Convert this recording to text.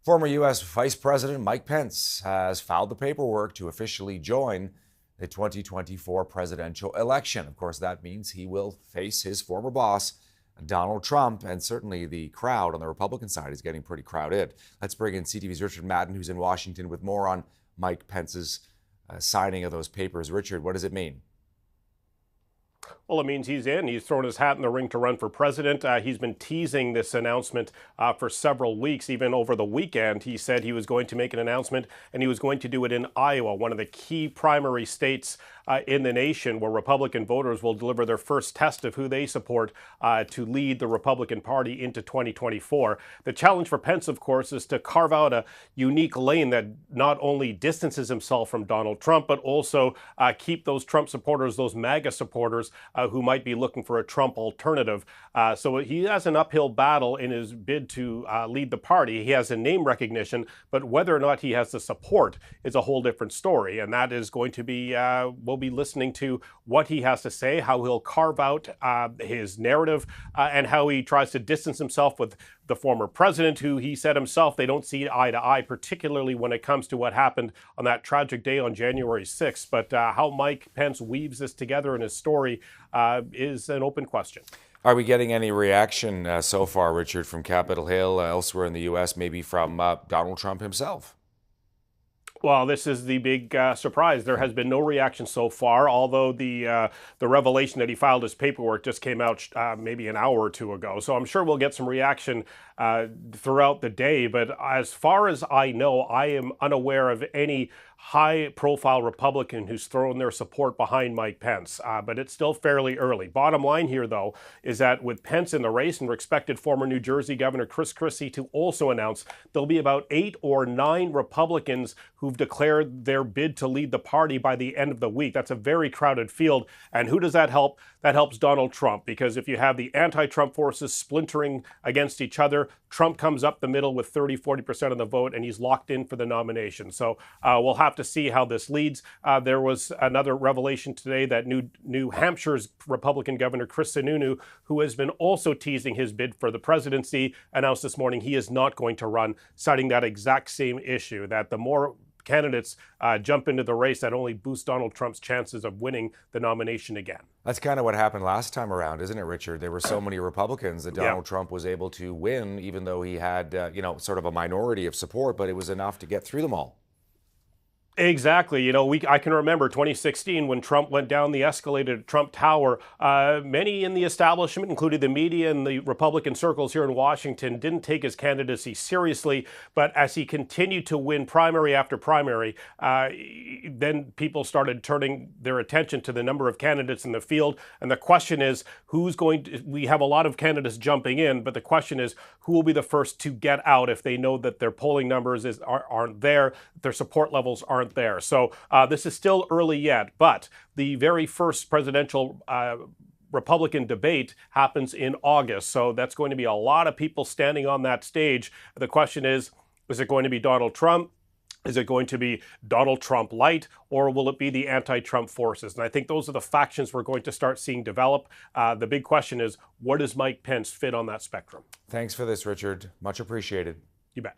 Former U.S. Vice President Mike Pence has filed the paperwork to officially join the 2024 presidential election. Of course, that means he will face his former boss, Donald Trump, and certainly the crowd on the Republican side is getting pretty crowded. Let's bring in CTV's Richard Madan, who's in Washington, with more on Mike Pence's signing of those papers. Richard, what does it mean? Well, it means he's in. He's thrown his hat in the ring to run for president. He's been teasing this announcement for several weeks. Even over the weekend, he said he was going to make an announcement, and he was going to do it in Iowa, one of the key primary states in the nation where Republican voters will deliver their first test of who they support to lead the Republican Party into 2024. The challenge for Pence, of course, is to carve out a unique lane that not only distances himself from Donald Trump, but also keep those Trump supporters, those MAGA supporters, who might be looking for a Trump alternative. So he has an uphill battle in his bid to lead the party. He has a name recognition, but whether or not he has the support is a whole different story. And that is going to be, we'll be listening to what he has to say, how he'll carve out his narrative, and how he tries to distance himself with the former president, who he said himself they don't see eye to eye, particularly when it comes to what happened on that tragic day on January 6th. But how Mike Pence weaves this together in his story is an open question. Are we getting any reaction so far, Richard, from Capitol Hill, elsewhere in the U.S., maybe from Donald Trump himself? Well, this is the big surprise. There has been no reaction so far, although the revelation that he filed his paperwork just came out maybe an hour or two ago. So I'm sure we'll get some reaction throughout the day. But as far as I know, I am unaware of any high-profile Republican who's thrown their support behind Mike Pence. But it's still fairly early. Bottom line here, though, is that with Pence in the race and expected former New Jersey Governor Chris Christie to also announce, there'll be about 8 or 9 Republicans who've declared their bid to lead the party by the end of the week. That's a very crowded field. And who does that help? That helps Donald Trump, because if you have the anti-Trump forces splintering against each other, Trump comes up the middle with 30-40% of the vote, and he's locked in for the nomination. So we'll have to see how this leads. There was another revelation today that New Hampshire's Republican Governor Chris Sununu, who has been also teasing his bid for the presidency, announced this morning he is not going to run, citing that exact same issue, that the more candidates jump into the race, that only boosts Donald Trump's chances of winning the nomination again. That's kind of what happened last time around, isn't it, Richard? There were so many Republicans that Donald Trump was able to win, even though he had, sort of a minority of support, but it was enough to get through them all. Exactly. I can remember 2016 when Trump went down the escalator at Trump Tower. Many in the establishment, including the media and the Republican circles here in Washington, didn't take his candidacy seriously. But as he continued to win primary after primary, then people started turning their attention to the number of candidates in the field. And the question is, we have a lot of candidates jumping in, but the question is, who will be the first to get out if they know that their polling numbers aren't there, their support levels aren't there. So this is still early yet, but the very first presidential Republican debate happens in August. So that's going to be a lot of people standing on that stage. The question is it going to be Donald Trump? Is it going to be Donald Trump light, or will it be the anti-Trump forces? And I think those are the factions we're going to start seeing develop. The big question is, where does Mike Pence fit on that spectrum? Thanks for this, Richard. Much appreciated. You bet.